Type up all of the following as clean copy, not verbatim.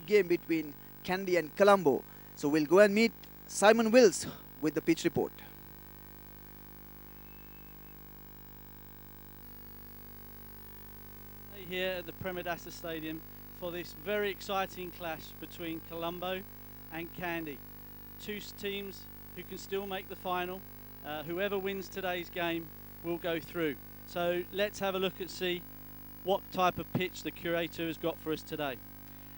game between Kandy and Colombo. So we'll go and meet Simon Wills with the pitch report. Here at the Premadasa Stadium for this very exciting clash between Colombo and Kandy. Two teams who can still make the final. Whoever wins today's game will go through. So let's have a look and see what type of pitch the curator has got for us today.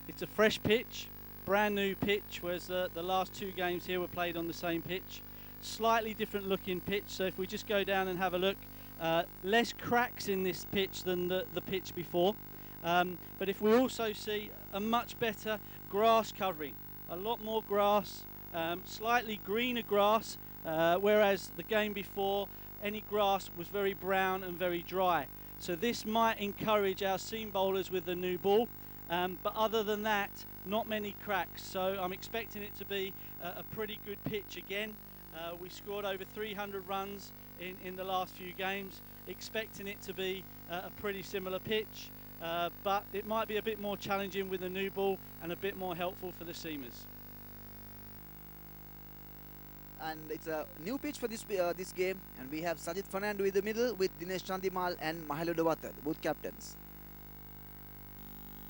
It's a fresh pitch, brand new pitch, whereas the last two games here were played on the same pitch. Slightly different looking pitch, so if we just go down and have a look, less cracks in this pitch than the pitch before. But if we also see a much better grass covering, a lot more grass, slightly greener grass, whereas the game before, any grass was very brown and very dry. So this might encourage our seam bowlers with the new ball, but other than that, not many cracks. So I'm expecting it to be a pretty good pitch again. We scored over 300 runs in the last few games, expecting it to be a pretty similar pitch, but it might be a bit more challenging with the new ball and a bit more helpful for the seamers. And it's a new pitch for this game, and we have Sajid Fernando in the middle with Dinesh Chandimal and Mahalo Dewata, both captains.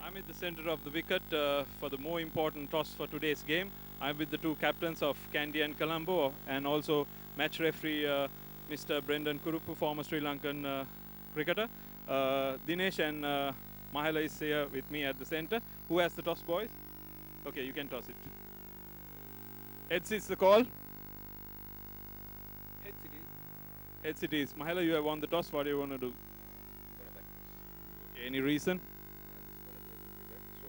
I'm at the center of the wicket for the more important toss for today's game. I'm with the two captains of Kandy and Colombo, and also match referee Mr. Brendan Kurupu, former Sri Lankan cricketer. Dinesh and Mahalo is here with me at the center. Who has the toss, boys? Okay, you can toss it. Heads is the call. Heads it is. Mahalo, you have won the toss. What do you want to do? Okay, any reason? So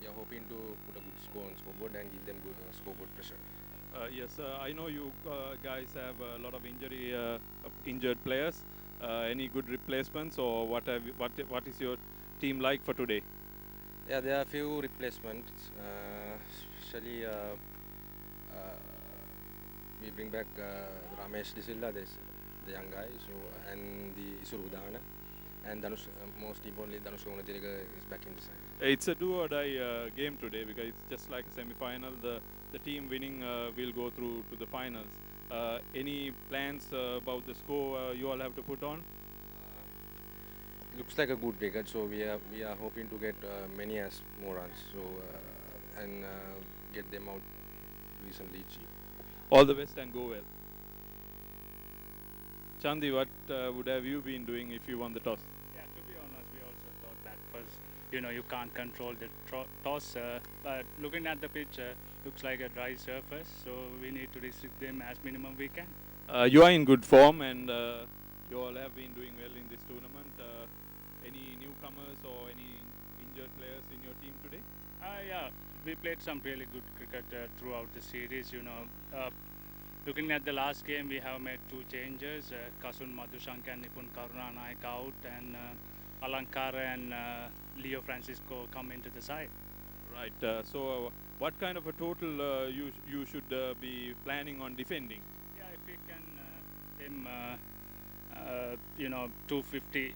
we are hoping to put a good score on scoreboard and give them good scoreboard pressure. Yes, I know you guys have a lot of injured players. Any good replacements, or what is your team like for today? Yeah, there are a few replacements. Especially we bring back Ramesh Disilla, the young guy, so and the Isuru Udana, and Danush, most importantly Danush Gunathilaka is back in the side. It's a do or die game today, because it's just like a semi-final. The team winning will go through to the finals. Any plans about the score you all have to put on? Looks like a good wicket, so we are hoping to get many as more runs, so and get them out recently cheap. All the best and go well. Chandi, what would have you been doing if you won the toss? Yeah, to be honest, we also thought that first, you can't control the toss, but looking at the pitch, looks like a dry surface, so we need to restrict them as minimum we can. You are in good form, and you all have been doing well in this tournament. Any newcomers or any injured players in your team today? Yeah, we played some really good cricket throughout the series. Looking at the last game, we have made two changes. Kasun Madhushanka and Nipun Karunanaik out, and Alankara and Leo Francisco come into the side. Right. So what kind of a total you should be planning on defending? Yeah, if we can aim 250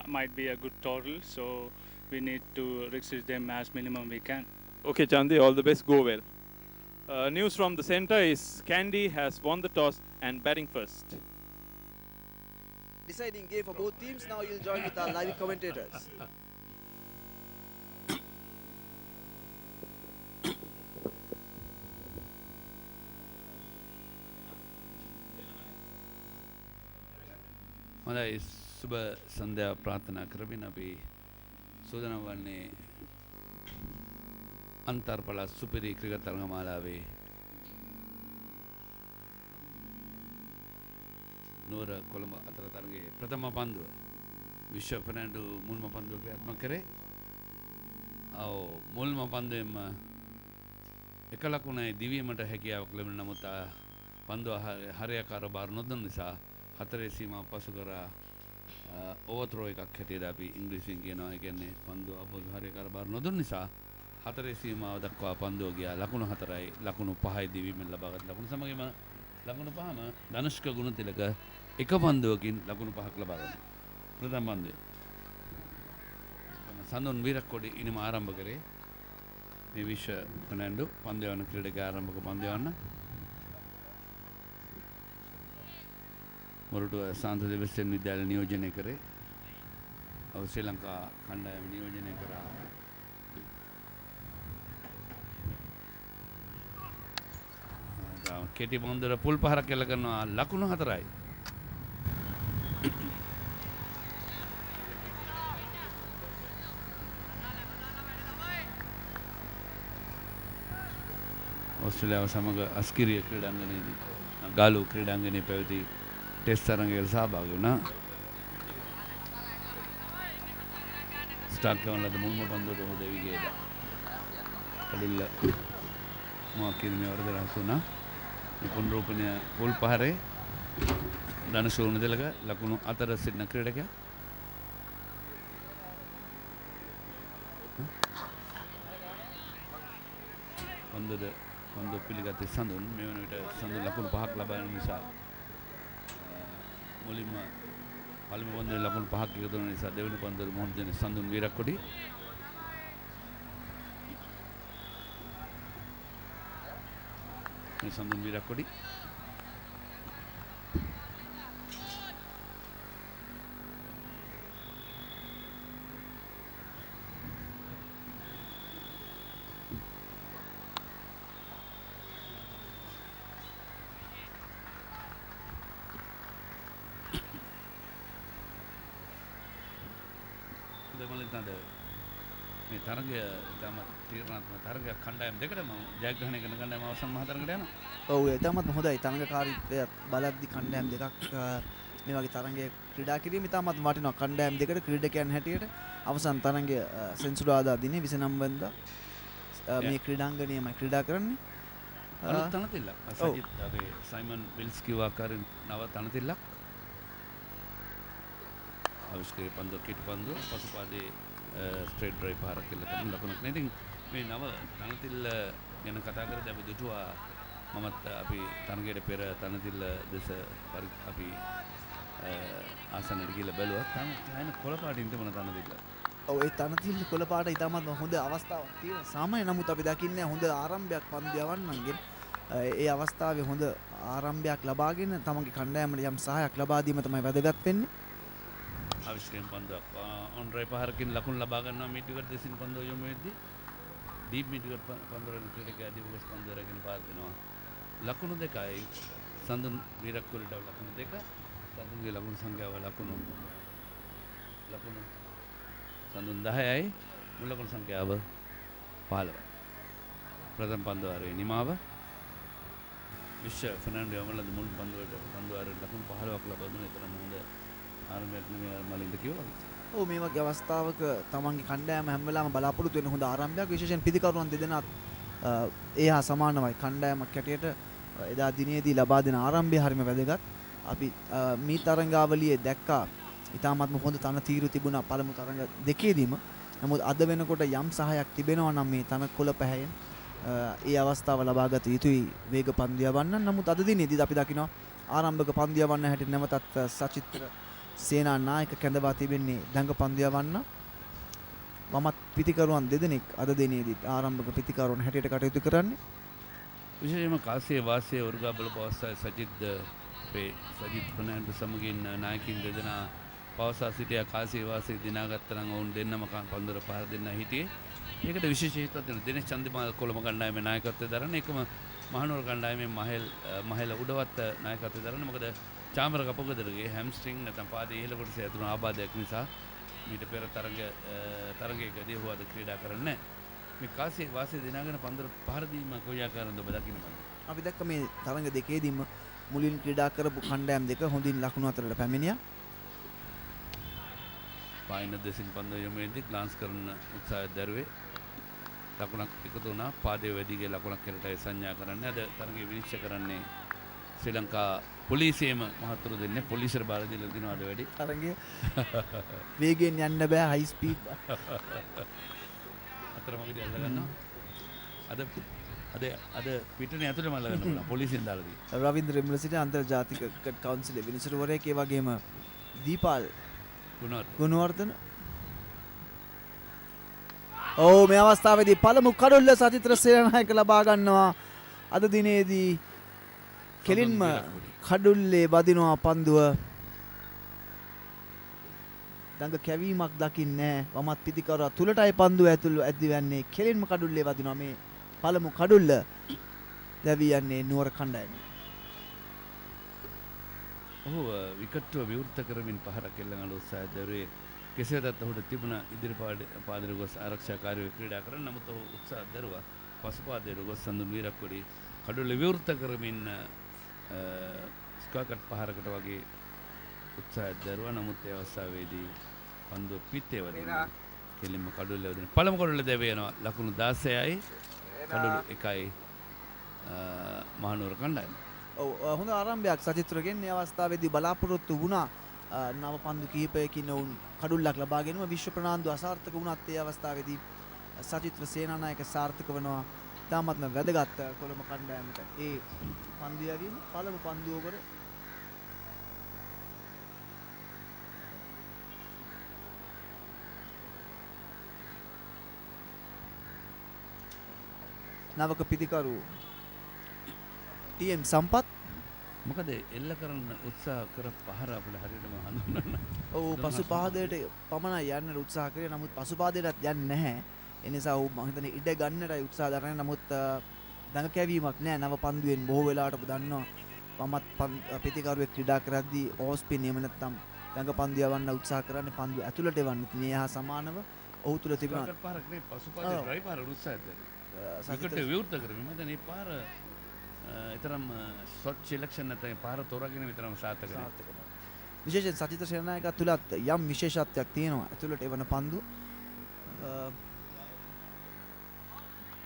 might be a good total, so we need to restrict them as minimum we can. Okay, Chandi, all the best, go well. News from the center is Kandy has won the toss and batting first. Deciding game for both teams. Now you'll join with our live commentators. හොඳයි සුබ සන්ධ්‍යා ප්‍රාර්ථනා කරමින් අපි සූදානම් වන්නේ අන්තර්පළාත් සුපිරි cricket තරගමාලාවේ නුවර කොළඹ අතර තරගයේ ප්‍රථම පන්දුව විශ්ව ෆර්නැන්ඩෝ මුල්ම පන්දුව ක්‍රියාත්මක කරේ. මුල්ම පන්දුවෙන්ම එක ලකුණයි දිවීමට හැකියාවක් ලැබුණ නමුත් පන්දුව හරියාකාර බාර නොදුන් නිසා හතරේ සීමාව පසු කරා ඕවර්ත්‍රෝ එකක් හැටියට අපි ඉංග්‍රීසියෙන් කියනවා. ඒ කියන්නේ පන්දුව අපොදු හරියාකාර බාර නොදුන් නිසා හතරේ සීමාව දක්වා පන්දුව ගියා. ලකුණු 4යි ලකුණු 5යි දිවීමෙන් ලබාගත් ලකුණු සමගින්ම ලකුණු 5ම ධනුෂ්ක ගුණතිලක එක පන්දුවකින් ලකුණු 5ක් ලබා ගන්නවා. ප්‍රථම පන්දුවේ සඳුන් වීරක්කොඩි ඉනිම ආරම්භ කරේ. මේ විශ්ව ෆර්නැන්ඩෝ පන්දු යවන ක්‍රීඩක ආරම්භක පන්දු යවන්න. මොරටුව සාන්ත දෙවස්යන් විද්‍යාලය නියෝජනය කරේ. ශ්‍රී ලංකා කණ්ඩායම නියෝජනය කරා. කෙටි පන්දුවල පුල් පහරක් එල්ල කරනවා ලකුණු 4යි. ඔස්ට්‍රේලියාව සමග අස්කිරිය ක්‍රීඩාංගණයේදී ගාලු ක්‍රීඩාංගණයේ පැවති ටෙස්ට් තරඟයකට සහභාගී වුණා. ස්ටාර්ට් කරන ලද මුල්ම පන්දුවට හොඳ විගයද කලිල්ල මොකක් කිරීමේ වරද රහස් වුණා. පුනරූපණය පොල් පහරේ ධනශූර්ණ දෙලක ලකුණු 4 සිටින ක්‍රීඩකයා. පන්දු පිළිගත්තේ සඳුන්. මේ වන විට සඳුන් ලකුණු 5ක් ලබා ගැනීම නිසා මුලින්ම පළමු පන්දුවේ ලකුණු 5ක් එකතු වන නිසා දෙවෙනි පන්දුවේ මොහොත දෙන සඳුන් වීරක්කොඩි. මේ සඳුන් වීරක්කොඩි මේ තරගය ඉතාම තීරණාත්මක තරගයක්. කණ්ඩායම් දෙකටම ජයග්‍රහණය කරන කණ්ඩායම අවසන් මහ තරගයට යනවා. ඔව් ඉතාමත් හොඳයි. තරගකාරීත්වය බලද්දි කණ්ඩායම් දෙකක් මේ වගේ තරගයේ ක්‍රීඩා කිරීම ඉතාමත් වටිනවා. කණ්ඩායම් දෙකට ක්‍රීඩකයන් හැටියට අවසන් තරගය සෙන්සුරාදා දිනේ 29 වෙනිදා මේ ක්‍රීඩාංගණයේම ක්‍රීඩා කරන්නේ. අලුත් තනතිල්ලක්. සජිත් අපේ සයිමන් විල්ස් කිව්ව ආකාරයෙන් නව තනතිල්ලක්. ආවිෂ්කරේ පන්දු කිට් පන්දු පසුපාදේ ස්ට්‍රේට් ඩ්‍රයිව් පාරක් කියලා කරන ලකුණක් නේ. ඉතින් මේ නව තනතිල්ල ගැන කතා කරද්දී අපි දුටුවා මමත් අපි තරගයට පෙර තනතිල්ල දෙස අපි ආසනයට ගිහලා බැලුවා. තන කොළ පාටින් තිබුණ තනතිල්ල. ඔව් ඒ තනතිල්ල කොළ පාට ඉතාමත් හොඳ අවස්ථාවක් තියෙනවා. සාමාන්‍ය නමුත් අපි දකින්නේ හොඳ ආරම්භයක් පන්දු යවන්නන්ගෙන් ඒ අවස්ථාවේ හොඳ ආරම්භයක් ලබාගෙන තමන්ගේ කණ්ඩායමට යම් සහායක් ලබා දීම තමයි වැදගත් වෙන්නේ. ආවිෂ්කරණ පන්දුවක් ඔන් ඩ්‍රයිව් පහරකින් ලකුණු ලබා ගන්නවා මිඩ් විකට් දෙසින් පන්දුව යොමු වෙද්දී ඩීප් මිඩ් විකට් පන්දුවකින් ක්‍රීඩකයා දිවුගස් පන්දුව රැගෙන පාස් දෙනවා. ලකුණු 2යි සඳුන් වීරක්කොල්ලට ලකුණු 2. සඳුන්ගේ ලකුණු සංඛ්‍යාව ලකුණු සඳුන් 10යි මුල් ලකුණු සංඛ්‍යාව 15. ප්‍රථම පන්දුවාරයේ නිමාව විශ්ව ෆර්නැන්ඩෝ යමලද මුල් පන්දුවාරයේ ලකුණු 15ක් ලබා දුන්නේ. තරම් හොඳ ආරම්භයක් නෙමෙයි මලින්ද කිව්වා. ඔව් මේ වගේ අවස්ථාවක තමන්ගේ කණ්ඩායම හැම වෙලාවෙම බලාපොරොත්තු වෙන හොඳ ආරම්භයක්. විශේෂයෙන් පිදිකරුවන් දෙදෙනාත් ඒ හා සමානමයි. කණ්ඩායමක් හැටියට එදා දිනේදී ලබා දෙන ආරම්භය හරිම වැදගත්. අපි මේ තරඟාවලියේ දැක්කා ඉතාමත්ම හොඳ තන තීරු තිබුණා පළමු තරඟ දෙකේදීම. නමුත් අද වෙනකොට යම් සහයක් තිබෙනවා නම් මේ තන කොළ පැහැයෙන් ඒ අවස්ථාව ලබාගත යුතුයි වේග පන්දු යවන්න. නමුත් අද දිනේදී අපි දකිනවා ආරම්භක පන්දු යවන්න හැටියට නැවතත් සචිත්‍ර සේනා නායක කැඳවා තිබෙන්නේ දඟ පන්දු යවන්න. මමත් පිතිකරුවන් දෙදෙනෙක් අද දිනේදී ආරම්භක පිතිකරුවන් හැටියට කටයුතු කරන්නේ. විශේෂයෙන්ම කාසිය වාසිය වර්ගා බල පවසයි සජිත් ෆර්නැන්ඩෝ සමගින් නායකින් දෙදෙනා පවසා සිටියා. කාසිය වාසිය දිනාගත්ත නම් ඔවුන් දෙන්නම පන්දුර පහර දෙන්න හිටියේ. ඒකට විශේෂ හේතුවක් තියෙනවා. දිනේෂ් චන්දිමාල් කොළඹ කණ්ඩායමේ නායකත්වය දරන එකම මහනුවර කණ්ඩායමේ මහේල උඩවත් නායකත්වය දරන. මොකද චාමර කපුගදරගේ හැම්ස්ට්‍රිං නැත්නම් පාදයේ ඉහළ කොටසේ ඇතුළු ආබාධයක් නිසා මීට පෙර තරගයකදී ඔහු අද ක්‍රීඩා කරන්නේ නැහැ. මේ කාසිය වාසිය දිනාගෙන පන්දුර පහර දීම කොයි ආකාරයෙන්ද ඔබ දකින්නේ? අපි දැක්ක මේ තරඟ දෙකේදීම මුලින් ක්‍රීඩා කරපු කණ්ඩායම් දෙක හොඳින් ලකුණු අතරට පැමිණියා. පායින දෙසින් පන්දුව යොමු වෙද්දී ග්ලාන්ස් කරන උත්සාහය දැරුවේ. ලකුණක් එකතු වුණා. පාදයේ වැඩිගේ ලකුණක් කරටයි සංඥා කරන්නේ. අද තරඟයේ විනිශ්චය කරන්නේ ශ්‍රී ලංකා පොලිසියම මහතුරු දෙන්නේ. පොලිසියට බාර දීලා දිනවද වැඩි? තරඟය වේගයෙන් යන්න බෑ, හයි ස්පීඩ්. අතරමඟදී අල්ල ගන්නවා. අද පිටනේ ඇතුළේම අල්ල ගන්න පුළුවන් පොලිසියෙන් දාලා තියෙනවා. රවීන්ද්‍ර විමලසිට අන්තර්ජාතික ක්‍රිකට් කවුන්සිලේ විනිසුරුවරයෙක්, ඒ වගේම දීපාල් ගුණවර්ධන ඔව් මේ අවස්ථාවේදී පළමු කඩොල්ල සචිත්‍ර සේනානායක ලබා ගන්නවා. අද දිනේදී කෙලින්ම කඩුල්ලේ වදිනවා පන්දුව. දඟ කැවීමක් දකින්නේ නැහැ. වමත් පිටිකරුවා තුලටයි පන්දුව ඇතුළු ඇදි යන්නේ. කෙලින්ම කඩුල්ලේ වදිනවා මේ පළමු කඩුල්ල. දැවි යන්නේ නුවර කණ්ඩායම. ඔහු විකට්ටුව විවෘත කරමින් පහරක් එල්ලගන්න උත්සාහය දරුවේ. කෙසේදත් ඔහුට තිබුණ ඉදිරි පාදයට ගොස් ආරක්ෂාකාරීව ක්‍රීඩා කරන්න. නමුත් ඔහු උත්සාහ දරුවා පසුපාදයට ගොස් සඳුන් වීරක්කොඩි කඩුල්ල විවෘත කරමින් ස්ක්වාකට් පහරකට වගේ උත්සාහයක් දරුවා. නමුත් ඒ අවස්ථාවේදී පන්දුව පිටේ වදිනවා. කෙලින්ම කඩුල්ල වදින පළමු කඩුල්ල දැව යනවා. ලකුණු 16යි කඩුළු 1යි මහනුවර කණ්ඩායම. ඔව් හොඳ ආරම්භයක් සචිත්‍රගෙන් මේ අවස්ථාවේදී බලාපොරොත්තු වුණා නව පන්දු කිහිපයකින් ඔවුන් කඩුල්ලක් ලබා ගැනීම. විශ්ව ප්‍රනාන්දු අසාර්ථක වුණත් ඒ අවස්ථාවේදී සචිත්‍ර සේනානායක සාර්ථක වෙනවා. තාමත්ම වැදගත් කොළඹ කණ්ඩායමට ඒ පන්දු යැවීම. පළමු පන්දු ඕවර නවක පිටිකරු ටීඑම් සම්පත් මොකද එල්ල කරන්න උත්සාහ කර පහර අපිට හරියටම හඳුනන්න. ඔව් පසු පාදයට පමණයි යන්න උත්සාහ කරේ. නමුත් පසු පාදයටත් යන්නේ නැහැ. ඒ නිසා ඔව් මම හිතන්නේ ඉඩ ගන්නටයි උත්සාහ දරන්නේ. නමුත් දඟ කැවීමක් නැහැ. නව පන්දුවෙන් බොහෝ වෙලාවට ඔබ දන්නවා වමත් පිටිකරුවෙක් ක්‍රීඩා කරද්දී ඕස් ස්පින් එහෙම නැත්නම් දඟ පන්දු යවන්න උත්සාහ කරන්නේ පන්දු ඇතුළට එවන්න. ඉතින් ඒ හා සමානව ඔහු තුල තිබුණා පාරක් නේ පසු පාදේ ඩ්‍රයිව් පාර උත්සාහය දරුවා. විකට විවෘත කරමින් මම දැන් මේ පාර ඊතරම් ෂොට් සිලෙක්ෂන් නැත්නම් පාර තෝරාගෙන විතරම සාර්ථක නැහැ. විශේෂයෙන් සචිත්‍ර සේනානායක තුලත් යම් විශේෂත්වයක් තියෙනවා. ඇතුළට එවන පන්දු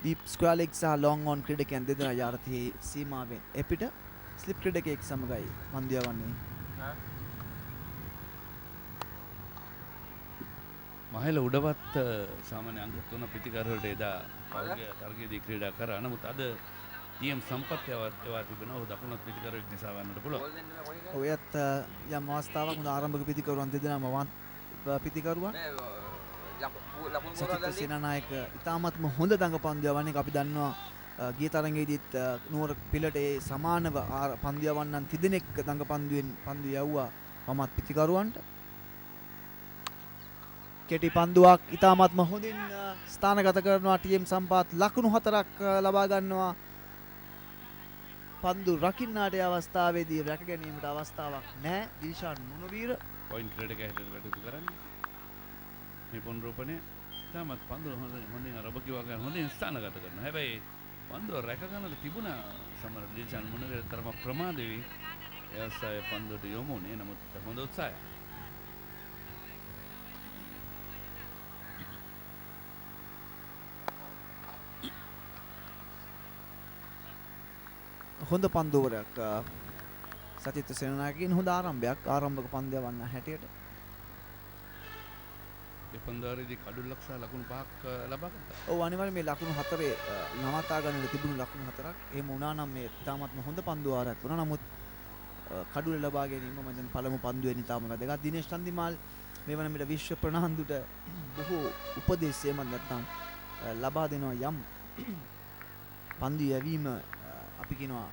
ඩීප් ස්ක්වයර් ලෙග් සහ ලොන්ග් ඔන් ක්‍රීඩකයන් දෙදෙනා යාරතේ සීමාවෙන් එපිට ස්ලිප් ක්‍රීඩකයෙක් සමගයි පන්දු යවන්නේ. මහල උඩවත් සාමාන්‍ය අංක 3 පිටිකරුවලට එදා පෞද්ගලික තරගයේදී ක්‍රීඩා කරා. නමුත් අද ටීඑම් සම්පත් ඒවා තිබෙනවා. ඔහු දකුණත් පිටිකරුවෙක් නිසා වන්නට පුළුවන්. ඔයත් යම් අවස්ථාවක් උදා ආරම්භක පිටිකරුවන් දෙදෙනාම වන් පිටිකරුවන් සචිත්‍ර සේනානායක ඉතාමත්ම හොඳ දඟ පන්දු යවන්නේ. අපි දන්නවා ගිය තරඟයේදීත් නුවර පිළට ඒ සමානව පන්දු යවන්නන් තිදෙනෙක් දඟ පන්දුවෙන් පන්දු යවුවා වමත් පිටිකරුවන්ට. කෙටි පන්දුවක් ඉතාමත්ම හොඳින් ස්ථානගත කරනවා ටීඑම් සම්පත්. ලකුණු 4ක් ලබා ගන්නවා. පන්දු රකින්නාට අවස්ථාවේදී රැක ගැනීමට අවස්ථාවක් නැහැ. දිල්ෂාන් මුණවීර පොයින්ට් ක්‍රීඩක හැටියට කටයුතු කරන්නේ. මේ පොන්රෝපණය තාමත් පන්දු හොඳින් රබකි වගේ හොඳින් ස්ථානගත කරනවා. හැබැයි පන්දුව රැක ගන්නට තිබුණා සමහර දිල්ෂාන් මුණවීර තරම ප්‍රමාද වෙවි. ඒ අවස්ථාවේ පන්දුවට යොමු වුණේ. නමුත් හොඳ උත්සාහයක්. හොඳ පන්දුවරයක් සචිත්‍ර සේනානායකගෙන් හොඳ ආරම්භයක්. ආරම්භක පන්දු යවන්න හැටියට ඒ පන්දුවේදී කඩුල්ලක් සහ ලකුණු 5ක් ලබා ගත්තා. ඔව් අනිවාර්යයෙන් මේ ලකුණු 4 නවතා ගන්නට තිබුණු ලකුණු 4ක්. එහෙම වුණා නම් මේ තාමත්ම හොඳ පන්දු ආරයක් වුණා. නමුත් කඩුල්ල ලබා ගැනීම මම දැන් පළමු පන්දුවේ නිතාම වැදගත්. දිනේෂ් චන්දිමාල් මේ වන විට විශ්ව ප්‍රනාන්දුට බොහෝ උපදෙස් එහෙම නැත්නම් ලබා දෙනවා. යම් පන්දු යැවීම අපි කියනවා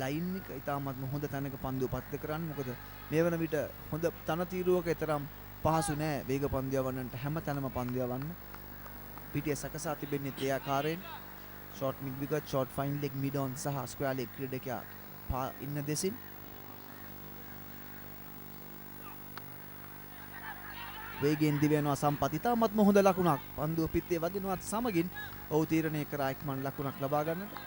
ලයින් එක ඉතාමත්ම හොඳ තැනක පන්දුව පත්ත කරන්න. මොකද මේ වන විට හොඳ තනතිරුවක තරම් පහසු නෑ වේග පන්දු යවන්නට. හැම තැනම පන්දු යවන්න පිටිය සකසා තිබෙන්නේ ඒ ආකාරයෙන්. Short mid wicket, short fine leg, mid on සහ ස්ක්වයර් ලෙග් ක්‍රීඩකයා ඉන්න දෙසින් වේගයෙන් දිවෙනවා සම්පත්. ඉතාමත්ම හොඳ ලකුණක්. පන්දුව පිටේ වදිනවත් සමගින් ඔහු තීරණය කරා ඉක්මන් ලකුණක් ලබා ගන්නට.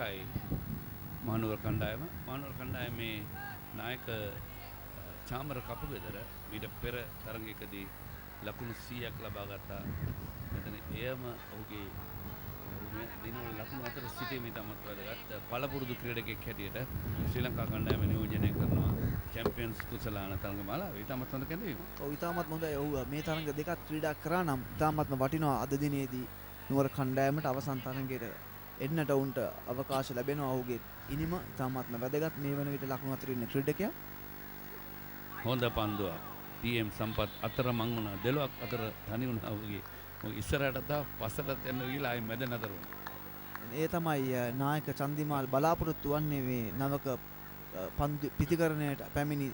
එකයි මහනුවර කණ්ඩායම. මහනුවර කණ්ඩායමේ නායක චාමර කපුගෙදර ඊට පෙර තරගයකදී ලකුණු 100ක් ලබා ගත්තා. මෙතන එයම ඔහුගේ දිනවල ලකුණු 4 සිටීම ඉතාමත් වැදගත්. පළපුරුදු ක්‍රීඩකයෙක් හැටියට ශ්‍රී ලංකා කණ්ඩායම නියෝජනය කරනවා චැම්පියන්ස් කුසලාන තරගමාලාව. ඉතාමත් හොඳ කැඳවීම. ඔව් ඉතාමත් හොඳයි. ඔහු මේ තරග දෙකක් ක්‍රීඩා කරා නම් ඉතාමත්ම වටිනවා. අද දිනේදී නුවර කණ්ඩායමට අවසන් තරගයේ එන්නට උන්ට අවකාශ ලැබෙනවා. ඔහුගේ ඉනිම ඉතාමත්ම වැදගත් මේ වන විට ලකුණු අතර ඉන්න ක්‍රීඩකයා. හොඳ පන්දුවක්. TM සම්පත් අතර මං වුණා. දෙලොක් අතර තනි වුණා වගේ. මොකද ඉස්සරහට තා පස්සටත් යන්න ගිහලා ආයි මැද නතර වුණා. ඒ තමයි නායක චන්දිමාල් බලාපොරොත්තු වන්නේ මේ නවක පන්දු පිතිකරණයට පැමිණි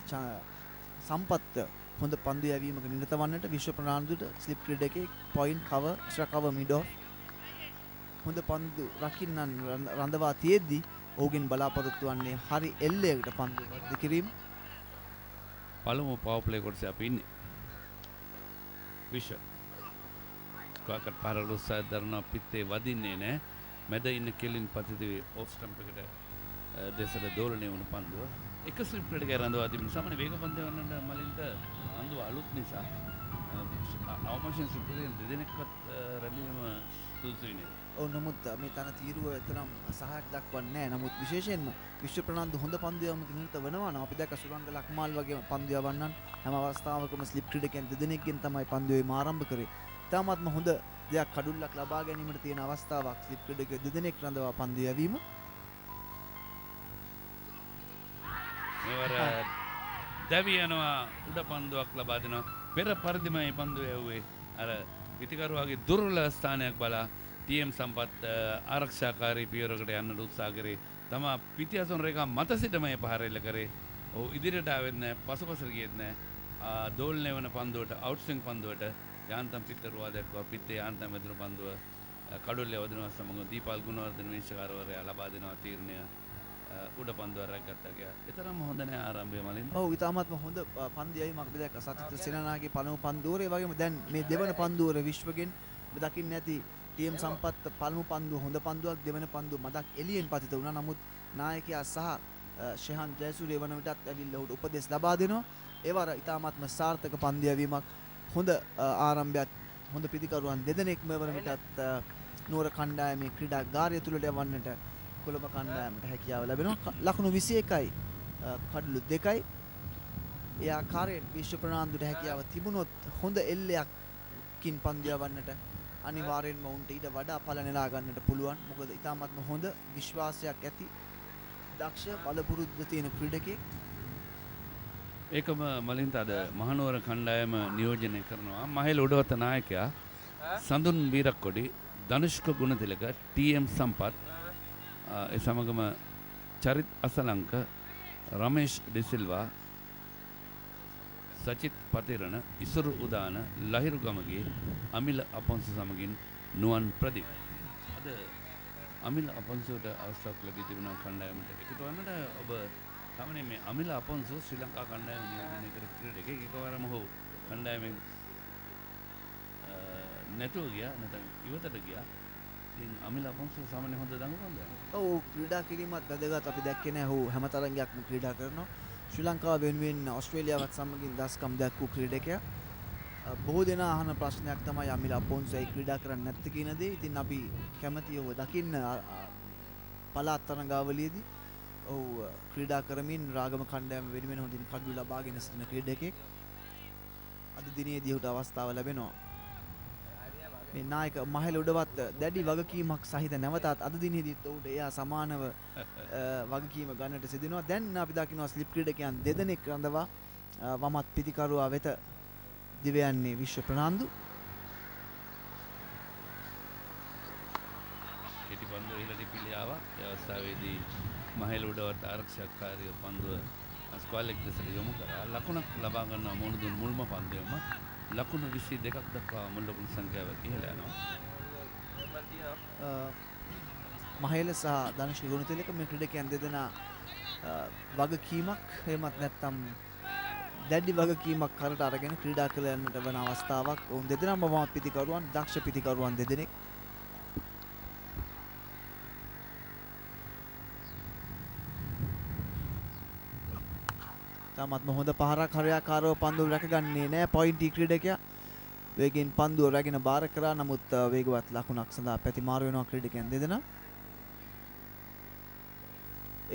සම්පත් හොඳ පන්දු යැවීමක නිරත වන්නට. විශ්ව ප්‍රනාන්දුට ස්ලිප් ක්‍රීඩකයෙක් point cover extra cover mid off හොඳ පන්දු රකින්නන් රඳවා තියෙද්දි ඔහුගෙන් බලාපොරොත්තු වන්නේ හරි එල්ලයකට පන්දු වර්ධ කිරීම. පළමු පවර් ප්ලේ කොටසේ අපි ඉන්නේ. විශ්ව ස්ක්වාකට් පාරවල් උත්සාහ දරනවා පිත්තේ වදින්නේ නැහැ. මැද ඉන්න කෙලින් පතිතේ ඔෆ් ස්ටම්ප් එකට දෙසට දෝලණය වුණු පන්දුව. එක ස්ලිප් ක්‍රීඩකයා රඳවා තිබෙන සාමාන්‍ය වේග පන්දු වන්නට මලින්ට පන්දුව අලුත් නිසා අවමශන් ස්ලිප් ක්‍රීඩකයන් දෙදෙනෙක්වත් රැඳීම සුදුසුයි නේද? ඔව් නමුත් මේ තන තීරුව එතරම් සහයක් දක්වන්නේ නැහැ. නමුත් විශේෂයෙන්ම විශ්ව ප්‍රනාන්දු හොඳ පන්දු යවීමක නිරත වෙනවා නම් අපි දැක්ක සුරංග ලක්මාල් වගේම පන්දු යවන්නන් හැම අවස්ථාවකම ස්ලිප් ක්‍රීඩකයන් දෙදෙනෙක්ගෙන් තමයි පන්දු යවීම ආරම්භ කරේ. තාමත්ම හොඳ දෙයක් කඩුල්ලක් ලබා ගැනීමට තියෙන අවස්ථාවක් ස්ලිප් ක්‍රීඩකයෝ දෙදෙනෙක් රඳවා පන්දු යවීම. මෙවර දැවි යනවා උඩ පන්දුවක් ලබා දෙනවා. පෙර පරිදිම මේ පන්දුව යවුවේ අර පිටිකරුවාගේ දුර්වල ස්ථානයක් බලා TM සම්පත් ආරක්ෂාකාරී පියවරකට යන්නට උත්සාහ කරේ. තමා පිටියසොන් රේඛා මත සිටම මේ පහර එල්ල කරේ. ඔහු ඉදිරියට ආවෙත් නැහැ, පසුපසට ගියෙත් නැහැ. දෝලණය වන පන්දුවට අවුට්ස්විං පන්දුවට යාන්තම් පිටරුවා දැක්වා. පිටේ යාන්තම් වැදුණු පන්දුව කඩුල්ලේ වදිනවා සමග දීපල් ගුණවර්ධන විනිශ්චයකාරවරයා ලබා දෙනවා තීරණය. උඩ පන්දුව රැගත්තා ගියා. ඒතරම් හොඳ නැහැ ආරම්භය මලින්. ඔව් ඊටාත්ම හොඳ පන්දු යවීමක් අපි දැක්ක සතිත් සේනානාගේ පළමු පන්දුවරේ වගේම දැන් මේ දෙවන පන්දුවර විශ්වගෙන් අපි දකින්න ඇති TM සම්පත් පළමු පන්දුව හොඳ පන්දුවක්, දෙවන පන්දුව මදක් එළියෙන් පතිත වුණා. නමුත් නායකයා සහ ශෙහන් ජයසූරිය වන විටත් ඇවිල්ලා උඩ උපදෙස් ලබා දෙනවා. ඒවර ඊටාත්ම සාර්ථක පන්දු යවීමක්, හොඳ ආරම්භයක්, හොඳ පිටිකරුවන් දෙදෙනෙක්ම වන විටත් නුවර කණ්ඩායමේ ක්‍රීඩාගාරය තුළට යවන්නට කොළඹ කණ්ඩායමට හැකියාව ලැබෙනවා. ලකුණු 21යි කඩලු 2යි. ඒ ආකාරයෙන් විශ්ව ප්‍රනාන්දුට හැකියාව තිබුණොත් හොඳ එල්ලයක්කින් පන්දු යවන්නට අනිවාර්යෙන්ම උන්ට ඊට වඩා ඵල නෙලා ගන්නට පුළුවන්. මොකද ඊටාත්ම හොඳ විශ්වාසයක් ඇති දක්ෂ බලපුරුද්ද තියෙන ක්‍රීඩකයෙක්. ඒකම මලින්ත අද මහනුවර කණ්ඩායම නියෝජනය කරනවා. මහේල උඩවත නායකයා සඳුන් වීරක්කොඩි, ධනුෂ්ක ගුණතිලක, TM සම්පත්, ඒ සමගම චරිත් අසලංක, රමේෂ් ඩිසිල්වා, සචිත් පතිරණ, ඉසුරු උදාන, ලහිරු ගමගේ, අමිල අපොන්සු සමගින් නුවන් ප්‍රදීප්. අද අමිල අපොන්සුට අවස්ථාවක් ලැබී තිබුණා කණ්ඩායමට එකතු වන්නට. ඔබ සාමාන්‍ය මේ අමිල අපොන්සු ශ්‍රී ලංකා කණ්ඩායම නියෝජනය කරපු ක්‍රීඩකයෙක්. එකවරම ඔහු කණ්ඩායමෙන් නැතුව ගියා, නැත්නම් ඉවතට ගියා. ඉතින් අමිල අපොන්සු සාමාන්‍ය හොඳ දඟලනවා. ඔව් ක්‍රීඩා කිරීමත් වැදගත්. අපි දැක්කේ නැහැ ඔහු හැම තරඟයක්ම ක්‍රීඩා කරනවා. ශ්‍රී ලංකාව වෙනුවෙන් ඕස්ට්‍රේලියාවත් සමගින් දස්කම් දැක්වූ ක්‍රීඩකයා. බොහෝ දෙනා අහන ප්‍රශ්නයක් තමයි අමිල අපොන්සු ඇයි ක්‍රීඩා කරන්නේ නැත්තේ කියන දේ. ඉතින් අපි කැමැති ඔහු දකින්න පළාත් තරඟාවලියේදී ඔහු ක්‍රීඩා කරමින් රාගම කණ්ඩායම වෙනුවෙන් හොඳින් කඩු ලබාගෙන සිටින ක්‍රීඩකයෙක්. අද දිනේදී ඔහුට අවස්ථාව ලැබෙනවා. මේ නායක මහේල උඩවත් දැඩි වගකීමක් සහිත නැවතත් අද දිනේදීත් ඔහුට එයා සමානව වගකීම ගන්නට සිදෙනවා. දැන් අපි දකිනවා ස්ලිප් ක්‍රීඩකයන් දෙදෙනෙක් රඳවා වමත් පිටිකරුවා වෙත දිව යන්නේ විශ්ව ප්‍රනාන්දු. කෙටි පන්දුව ඉහළට පිළිආවා. ඒ අවස්ථාවේදී මහේල උඩවත් ආරක්ෂකකාරී පන්දුව ස්ක්වාලෙක් දෙසට යොමු කරා. ලකුණක් ලබා ගන්නවා මුණු දුන් මුල්ම පන්දුවම. ලකුණු 22ක් දක්වා මුල් ලකුණු සංඛ්‍යාව ඉහළ යනවා. මහේල සහ ධනුෂ්ක ගුණතිලක මේ ක්‍රීඩකයන් දෙදෙනා වගකීමක් එහෙමත් නැත්නම් දැඩි වගකීමක් කරට අරගෙන ක්‍රීඩා කළ යන්නට වන අවස්ථාවක්. ඔවුන් දෙදෙනාම වමත් පිටිකරුවන්, දක්ෂ පිටිකරුවන් දෙදෙනෙක්. තාමත්ම හොඳ පහරක් හරියාකාරව පන්දුව රැකගන්නේ නැහැ පොයින්ටි ක්‍රීඩකයා. වේගෙන් පන්දුව රැගෙන බාර කරා. නමුත් වේගවත් ලකුණක් සඳහා පැතිමාරු වෙනවා ක්‍රීඩකයන් දෙදෙනා.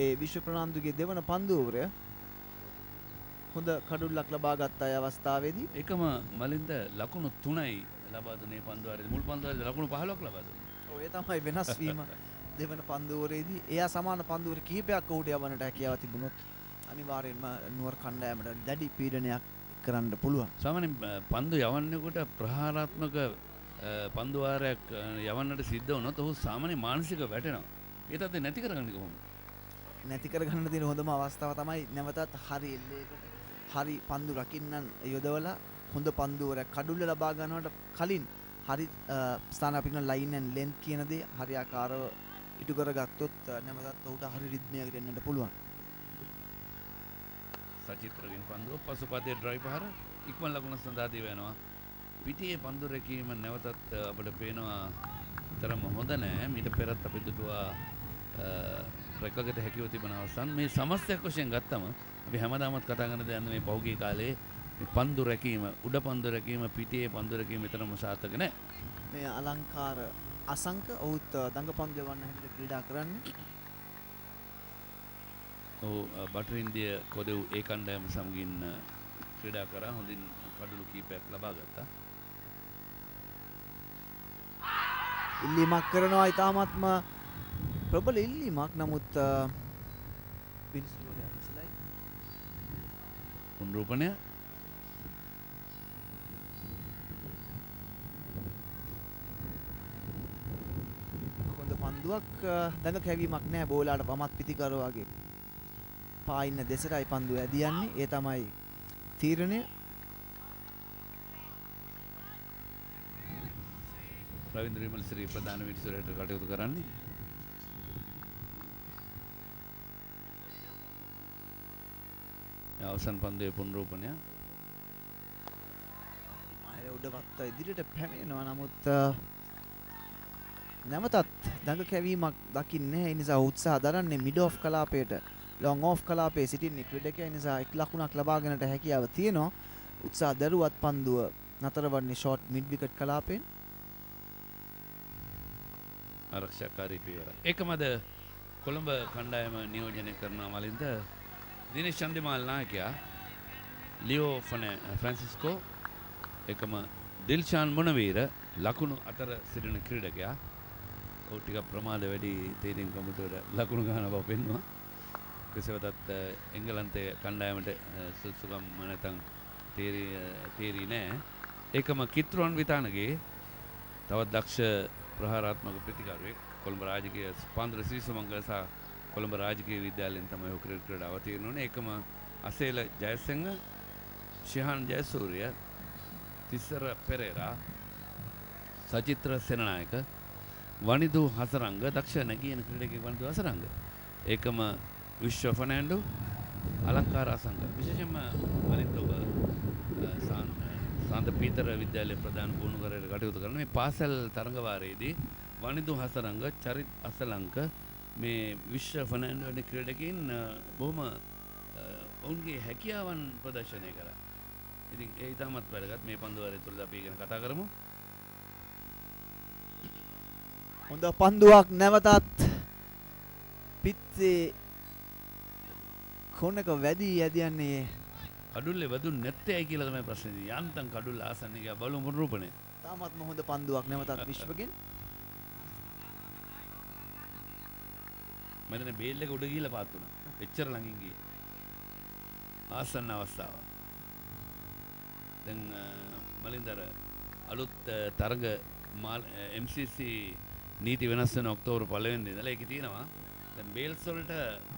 ඒ විශ්ව ප්‍රනාන්දුගේ දෙවන පන්දුවරය හොඳ කඩුල්ලක් ලබා ගත්ත අය අවස්ථාවේදී එකම මලින්ද ලකුණු 3යි ලබා දුන්නේ පන්දුවාරේ. මුල් පන්දුවාරේ ලකුණු 15ක් ලබා දුන්නා. ඔය තමයි වෙනස් වීම. දෙවන පන්දුවරේදී එයා සමාන පන්දුවර කිහිපයක් ඔහුට යවන්නට හැකියාව තිබුණොත් අනිවාර්යෙන්ම නුවර කණ්ඩායමට දැඩි පීඩනයක් කරන්න පුළුවන්. සාමාන්‍යයෙන් පන්දු යවන්නකොට ප්‍රහාරාත්මක පන්දු වාරයක් යවන්නට සිද්ධ වුණොත් ඔහු සාමාන්‍ය මානසික වැටෙනවා. ඒ තත්ත්වය නැති කරගන්නේ කොහොමද? නැති කරගන්න තියෙන හොඳම අවස්ථාව තමයි නැවතත් හරි එල්ලේකට හරි පන්දු රකින්නන් යොදවලා හොඳ පන්දුවරයක් කඩුල්ල ලබා ගන්නවට කලින් හරි ස්ථාන අපි කියන ලයින් ඇන් ලෙන්ත් කියන දේ හරියාකාරව ඉටු කරගත්තොත් නැවතත් ඔහුට හරි රිද්මයකට එන්නට පුළුවන්. සචිත්‍රගෙන් පන්දුව පසුපදයේ ඩ්‍රයිව් පහර ඉක්මන් ලකුණ සඳහා දී වෙනවා. පිටියේ පන්දු රැකීම නැවතත් අපිට පේනවා තරම හොඳ නෑ. මීට පෙරත් අපි දුටුවා රැකගත හැකිව තිබෙන අවස්ථාන් මේ සමස්තයක් වශයෙන් ගත්තම අපි හැමදාමත් කතා කරන දේ මේ පෞද්ගලික කාලේ මේ පන්දු රැකීම උඩ පන්දු රැකීම පිටියේ පන්දු රැකීම විතරම සාර්ථක නෑ. මේ අලංකාර අසංක ඔහුත් දඟ පන්දු යවන්න හැටියට ක්‍රීඩා කරන්නේ. ඔහු බටර් ඉන්දිය කොදෙව් ඒ කණ්ඩායම සමගින් ක්‍රීඩා කරා හොඳින් කඩලු කීපයක් ලබා ගත්තා. ඉල්ලීමක් කරනවා ඉතාමත්ම ප්‍රබල ඉල්ලීමක්. නමුත් පිරිසුදුවල ඉස්සලයි පුනරූපණය හොඳ පන්දුවක් දඟ කැවීමක් නෑ. බෝලාට පමත් පිතිකර වගේ පායින්න දෙසටයි පන්දුව ඇදියන්නේ. ඒ තමයි තීරණය. රවින්ද්‍ර විමලසිරි ප්‍රධාන විනිසුරට කටයුතු කරන්නේ. අවසන් පන්දුවේ පුනරූපණය. අය උඩවත් ඉදිරියට පැමිණෙනවා. නමුත් නැවතත් දඟ කැවීමක් දකින්නේ. ඒ නිසා උත්සාහ දරන්නේ මිඩ් ඔෆ් කලාපයට ලොං ඔෆ් කලාපයේ සිටින්නේ ක්‍රීඩකයා. ඒ නිසා එක් ලකුණක් ලබා ගන්නට හැකියාව තියෙනවා. උත්සාහ දරුවත් පන්දුව නතර වන්නේ ෂෝට් මිඩ් විකට් කලාපයෙන්. ආරක්ෂාකාරී පියවර. ඒකමද කොළඹ කණ්ඩායම නියෝජනය කරන මලින්ද දිනේෂ් චන්දිමාල් නායකයා ලියෝ ෆ්‍රැන්සිස්කෝ එකම දිල්ෂාන් මොනවීර ලකුණු අතර සිටින ක්‍රීඩකයා. ඔහු ටිකක් ප්‍රමාද වැඩි තීරින් කමිටුවට ලකුණු ගන්න බව පෙන්වනවා. කෙසේවතත් එංගලන්තයේ කණ්ඩායමට සුසුකම් නැතන් තීරී නෑ. ඒකම කිත්රුවන් විතානගේ තවත් දක්ෂ ප්‍රහාරාත්මක ප්‍රතිකාරයෙක් කොළඹ රාජකීය පාන්දර ශ්‍රීසමංගල සහ කොළඹ රාජකීය විද්‍යාලයෙන් තමයි ඔහු ක්‍රීඩාව අවතීර්ණ වුණේ. ඒකම අසේල ජයසිංහ, ශිහාන් ජයසූරිය, තිස්සර පෙරේරා, සචිත්‍ර සෙනනායක, වනිදු හසරංග දක්ෂ නැගියන ක්‍රීඩකයෙක් වනිදු හසරංග. ඒකම විශ්ව ෆර්නෑන්ඩෝ, අලංකාර අසංග. විශේෂයෙන්ම වනිදු ඔබ සාන්ත පීතර විද්‍යාලයේ ප්‍රධාන පුහුණුකරයට කටයුතු කරන මේ පාසල් තරඟවාරයේදී වනිදු හසරංග, චරිත් අසලංක මේ විශ්ව ෆර්නෑන්ඩෝ වැනි ක්‍රීඩකයින් බොහොම ඔවුන්ගේ හැකියාවන් ප්‍රදර්ශනය කරා. ඉතින් ඒ ඉතාමත් වැදගත්. මේ පන්දුවාරය තුළදී අපි ගැන කතා කරමු. හොඳ පන්දුවක් නැවතත් පිත්තේ කොනක වැඩි යදියන්නේ. කඩුල්ලේ වැදුන් නැත්තේ කියලා තමයි ප්‍රශ්නේ තියෙන්නේ. යන්තම් කඩුල්ල ආසන්න ගියා බලමු පුනරූපණය. තාමත්ම හොඳ පන්දුවක් නැවතත් විශ්වගෙන්. මම දැන් බේල් එක උඩ ගිහිල්ලා පාත් වුණා. එච්චර ළඟින් ගියේ. ආසන්න අවස්ථාව. දැන් මලින්දර අලුත් තරග MCC නීති වෙනස් වෙන ඔක්තෝබර් 1 වෙනිදා ඉඳලා ඒකේ තියෙනවා. දැන් බේල්ස් වලට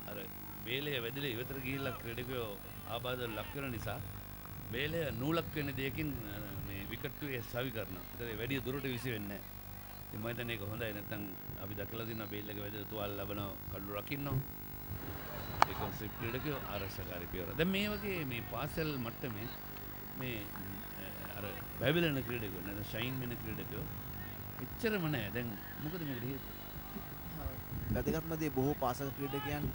අර බේලය වැදිලා ඉවතර ගිහිල්ලා ක්‍රීඩකයෝ ආබාධ ලක් වෙන නිසා බේලය නූලක් වෙන දෙයකින් මේ විකට්ටුවේ සවි කරනවා. ඒතරේ වැඩි දුරට විසි වෙන්නේ නැහැ. ඉතින් මම හිතන්නේ ඒක හොඳයි. නැත්නම් අපි දැකලා දිනවා බේල් එක වැදලා තුවාල ලබනවා කඩු රකින්නවා. ඒ කොන්සෙප්ට් ක්‍රීඩකයෝ ආරක්ෂාකාරී පියවර. දැන් මේ වගේ මේ පාසල් මට්ටමේ මේ අර බැබලන ක්‍රීඩකයෝ නැත්නම් ෂයින් වෙන ක්‍රීඩකයෝ එච්චරම නැහැ. දැන් මොකද මේකට හේතුව? වැදගත්ම දේ බොහෝ පාසල් ක්‍රීඩකයන්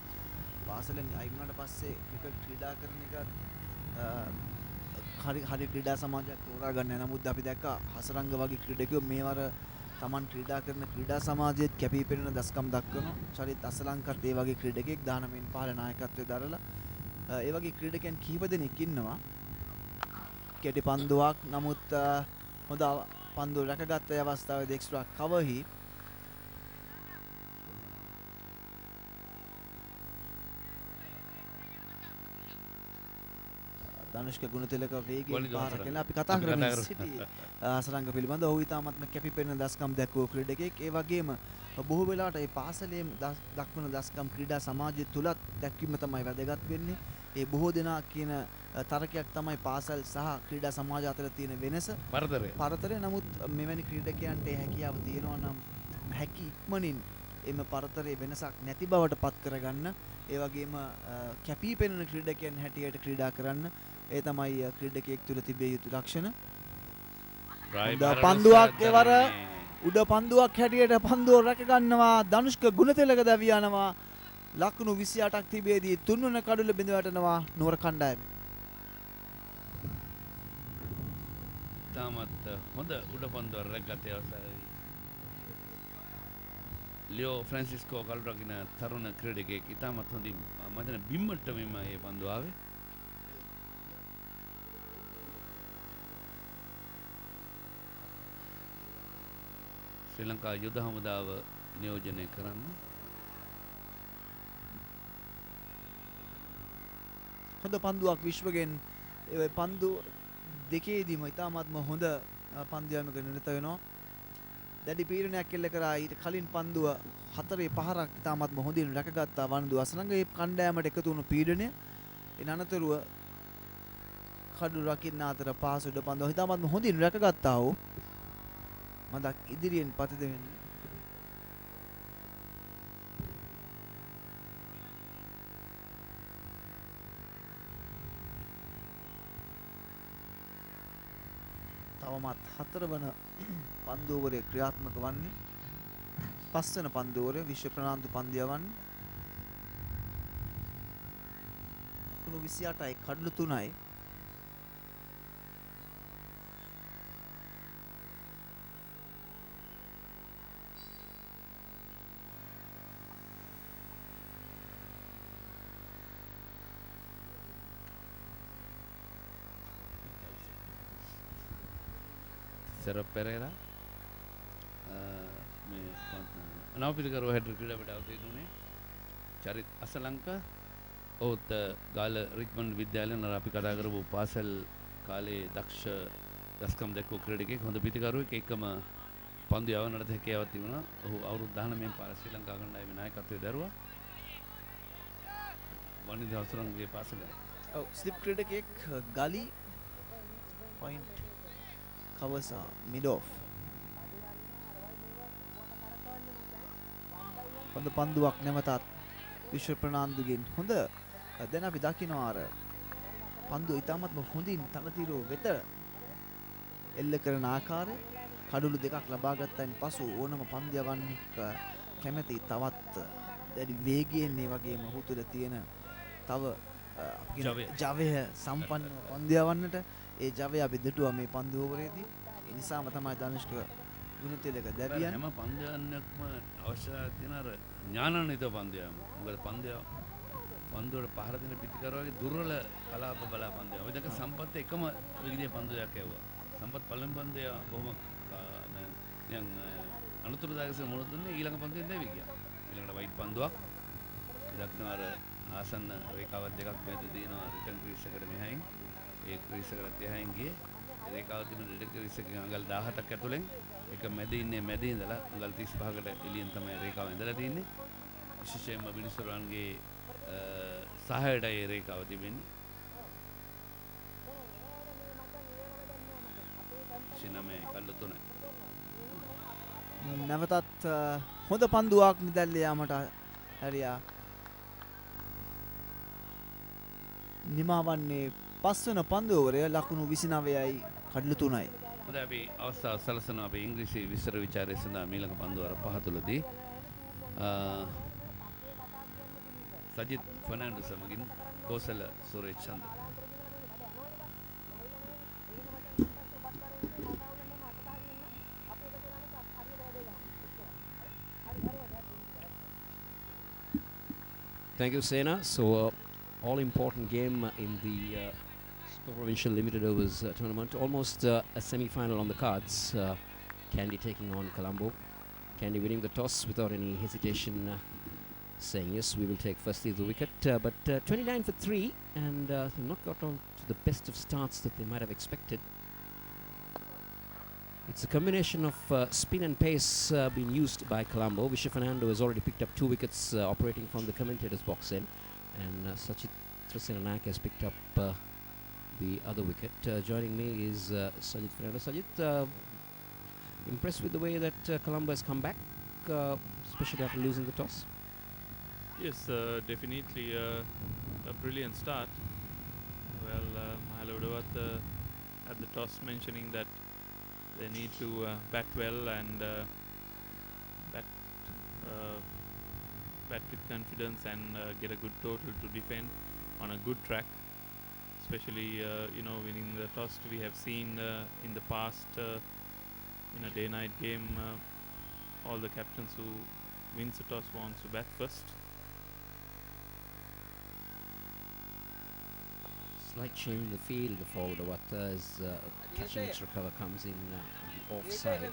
පාසලෙන් අයින් වුණාට පස්සේ ක්‍රිකට් ක්‍රීඩා කරන එක හරි ක්‍රීඩා සමාජයක් තෝරා ගන්න. නමුත් අපි දැක්කා හසරංග වගේ ක්‍රීඩකයෝ මේවර Taman ක්‍රීඩා කරන ක්‍රීඩා සමාජයේත් කැපී පෙනෙන දස්කම් දක්වනවා. චරිත් අසලංකත් ඒ වගේ ක්‍රීඩකෙක් 19 15 නායකත්වයේ දරලා ඒ වගේ ක්‍රීඩකයන් කිහිප දෙනෙක් ඉන්නවා. කෙටි පන්දුවක් නමුත් හොඳ පන්දුව රැකගත්ත අවස්ථාවේදී එක්ස්ට්‍රා කවර් හි ධනුෂ්ක ගුණතිලක වේගයෙන් වනිදු පාර හසරංග. කියලා අපි කතා අපි කරමින් කතා කරමු. සිටියේ. හසරංග පිළිබඳව ඔහු ඉතාමත්ම කැපිපෙනෙන දස්කම් දැක්වූ ක්‍රීඩකයෙක්. ඒ වගේම බොහෝ වෙලාවට ඒ පාසලේ දක්වන දස්කම් ක්‍රීඩා සමාජය තුලත් දැක්වීම තමයි වැදගත් වෙන්නේ. ඒ බොහෝ දෙනා කියන තරකයක් තමයි පාසල් සහ ක්‍රීඩා සමාජ අතර තියෙන වෙනස. පරතරය. නමුත් මෙවැනි ක්‍රීඩකයන්ට ඒ හැකියාව තියෙනවා නම් හැකි ඉක්මනින් එම පරතරයේ වෙනසක් නැති බවට පත් කරගන්න. ඒ වගේම කැපී පෙනෙන ක්‍රීඩකයන් හැටියට ක්‍රීඩා කරන්න. ඒ තමයි ක්‍රීඩකයෙක් තුළ තිබිය යුතු ලක්ෂණ. පන්දුවක් එවර උඩ පන්දුවක් හැටියට පන්දුව රැක ගන්නවා ධනුෂ්ක ගුණතිලක දැවී යනවා. ලකුණු 28ක් තිබේදී තුන්වන කඩුල බිඳ වැටෙනවා නුවර කණ්ඩායම. තාමත් හොඳ උඩ පන්දුව රැකගත්තේ අවසරයි. ලියෝ ෆ්‍රැන්සිස්කෝ කල්රකින තරුණ ක්‍රීඩකයෙක් ඉතාමත් හොඳින් මම හිතන බිම්මට මෙම මේ පන්දුව ආවේ. ශ්‍රී ලංකා යුද හමුදාව නියෝජනය කරන්න. හොඳ පන්දුවක් විශ්වගෙන් ඒ පන්දු දෙකේදීම ඉතාමත්ම හොඳ පන්දුයමක නිරත වෙනවා. දැඩි පීඩනයක් එල්ල කරා. ඊට කලින් පන්දුව 4-5ක් ඉතාමත්ම හොඳින් රැකගත්තා වනිදු අසලංග. ඒ කණ්ඩායමට එකතු වුණු පීඩනය එන අනතුරුව කඩු රකින්න අතර පාසුඩ පන්දුව ඉතාමත්ම හොඳින් රැකගත්තා වූ මදක් ඉදිරියෙන් පතිත වෙන්නේ. තවමත් 4 වන පන්දුවරේ ක්‍රියාත්මක වන්නේ. 5 වන පන්දුවරේ විශ්ව ප්‍රනාන්දු පන්දිය වන්නේ. ලකුණු 28යි කඩලු 3යි. පෙරේරා මේ නවපිළිකරුව හැටියට ක්‍රීඩාවට අවතීර්ණුනේ චරිත් අසලංක. ඔහුත් ගාල්ල රිච්මන්ඩ් විද්‍යාලයෙන් අර අපි කතා කරපු පාසල් කාලේ දක්ෂ දස්කම් දැක්වූ ක්‍රීඩකයෙක්. හොඳ පිටිකරුවෙක්. ඒකම පන්දු යවන්නට හැකියාවක් තිබුණා. ඔහු අවුරුදු 19 පාර ශ්‍රී ලංකා කණ්ඩායමේ නායකත්වයේ දරුවා. වනිදු හසරංගගේ පාසලේ. ඔව් ස්ලිප් ක්‍රීඩකයෙක් ගලි පොයින්ට් කවසා මිඩ් ඔෆ්. හොඳ පන්දුවක් නැවතත් විශ්ව ප්‍රනාන්දුගෙන්. හොඳ දැන් අපි දකිනවා අර පන්දුව ඉතාමත්ම හොඳින් තනතිරෝ වෙත එල්ල කරන ආකාරය. කඩුළු දෙකක් ලබා ගත්තයින් පසු ඕනම පන්දියවන්නෙක් කැමැති තවත් දැඩි වේගයෙන් ඒ වගේම ඔහු තුළ තියෙන තව ජවය සම්පන්න පන්දියවන්නට ඒ ජවය අපි දෙටුවා මේ පන්දුවරේදී. ඒ නිසාම තමයි ධනුෂ්ක ගුණතිලක දැවියන්. හැම පන්දයන්නක්ම අවශ්‍යතාවය තියෙන අර ඥානාන්විත පන්දයම. මොකද පන්දුවට පහර දෙන පිටිකරුවාගේ දුර්වල කලාප බලා පන්දය. ඔය දෙක සම්පත් එකම විදිහේ පන්දුවක් ඇව්වා. සම්පත් පළවෙනි පන්දය බොහොම නිකන් අනුතුරුදායක මොනවද දුන්නේ ඊළඟ පන්දුවෙන් දැවි ගියා. ඊළඟට වයිට් පන්දුවක්. ඉලක්කන අර ආසන්න රේඛාවක් දෙකක් මැද තියෙනවා රිටර්න් ක්‍රීස් එකට මෙහායින්. ඒ ක්‍රීස් එකට එහායින් ගියේ රේඛාව තිබෙන රිටර්න් ක්‍රීස් එකේ අඟල් 17ක් ඇතුලෙන් එක මැද ඉන්නේ මැද ඉඳලා අඟල් 35කට එළියෙන් තමයි රේඛාව ඉඳලා තියෙන්නේ. විශේෂයෙන්ම බිනිසුරන්ගේ සහයට ඒ රේඛාව තිබෙන්නේ. සිනමේ කල්ල 3. නැවතත් හොඳ පන්දුවක් නිදැල්ල යාමට හැරියා. නිමාවන්නේ 5 වන පන්දුවරය ලකුණු 29යි කඩලු 3යි. හොඳයි අපි අවස්ථාව සලසනවා අපේ ඉංග්‍රීසි විස්තර විචාරය සඳහා මීළඟ පන්දුවර 5 තුලදී සජිත් ෆර්නෑන්ඩෝ සමගින් කෝසල සුරේෂ් චන්ද. Thank you, Sena. So, all important game in the Provincial Limited Overs tournament. Almost a semi-final on the cards. Kandy taking on Colombo. Kandy winning the toss without any hesitation, saying yes, we will take firstly the wicket. But 29 for 3 and not got on to the best of starts that they might have expected. It's a combination of spin and pace being used by Colombo. Visha Fernando has already picked up 2 wickets operating from the commentator's box end, and Sachit Trasinanak has picked up the other wicket. Joining me is Sajid Fernando. Sajid, impressed with the way that Colombo has come back, especially after losing the toss? Yes, definitely a brilliant start. Well, Mahalo at the toss mentioning that they need to bat well and bat with confidence and get a good total to defend on a good track. Especially, winning the toss. We have seen in the past in a day-night game, all the captains who wins the toss wants to bat first. Slight change in the field for Udawata as catching its recover comes in on the offside.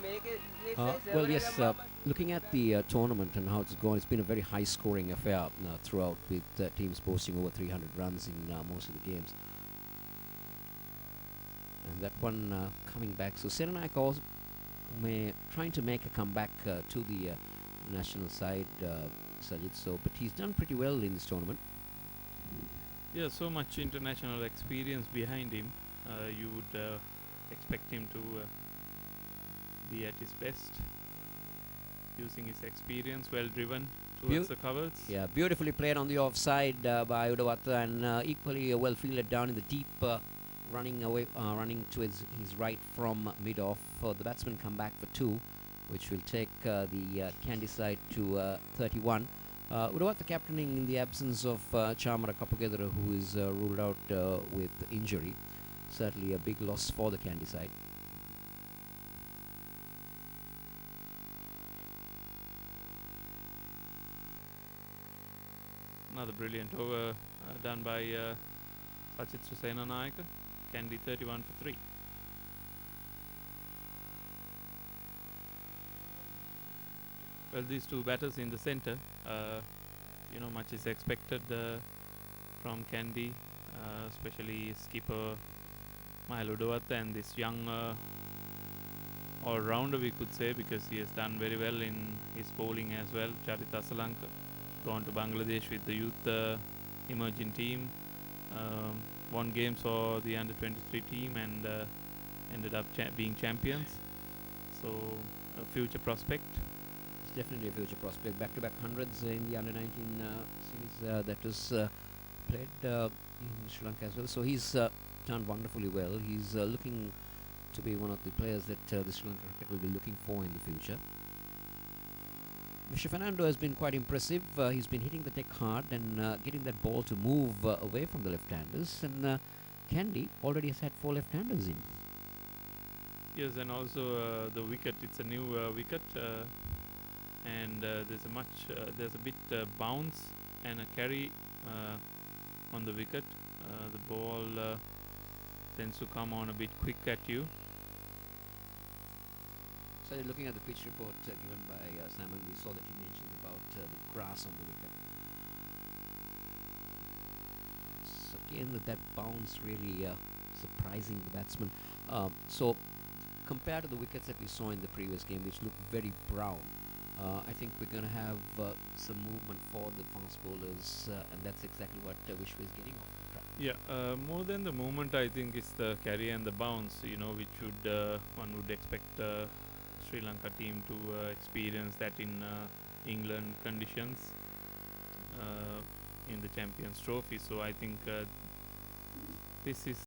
Well, yes, looking at the tournament and how it's gone, it's been a very high-scoring affair throughout, with teams posting over 300 runs in most of the games. And that one coming back. So Serenak also trying to make a comeback to the national side, Sajid. So, but he's done pretty well in this tournament. Yeah, so much international experience behind him. You would expect him to be at his best, using his experience, well driven towards the covers. Yeah, beautifully played on the offside by Udawata, and equally well fielded down in the deep, running to his right from mid-off. The batsmen come back for 2, which will take the Kandy side to 31. Udawata captaining in the absence of Chamara Kapagedara, who is ruled out with injury. Certainly a big loss for the Kandy side. Another brilliant over done by Sachit Trasinanak. Kandy 31 for 3. Well, these 2 batters in the centre, much is expected from Kandy, especially skipper Mahalo Udawata and this young all-rounder, we could say, because he has done very well in his bowling as well. Charit Asalanka, gone to Bangladesh with the youth emerging team, won games for the under-23 team and ended up being champions. So a future prospect. Definitely a future prospect. Back-to-back hundreds in the under-19 series that was played in Sri Lanka as well. So he's done wonderfully well. He's looking to be one of the players that the Sri Lanka cricket will be looking for in the future. Visha Fernando has been quite impressive. He's been hitting the deck hard and getting that ball to move away from the left-handers. And Kandy already has had 4 left-handers in. Yes, and also the wicket. It's a new wicket. And there's a bit bounce and a carry on the wicket. The ball tends to come on a bit quick at you. So looking at the pitch report given by Simon, we saw that he mentioned about the grass on the wicket. So again, that bounce really surprising the batsman. So compared to the wickets that we saw in the previous game, which looked very brown, I think we're going to have some movement for the fast bowlers, and that's exactly what Vishwa is getting off the track. Yeah, more than the movement, I think it's the carry and the bounce, which one would expect Sri Lanka team to experience that in England conditions in the Champions Trophy. So I think this is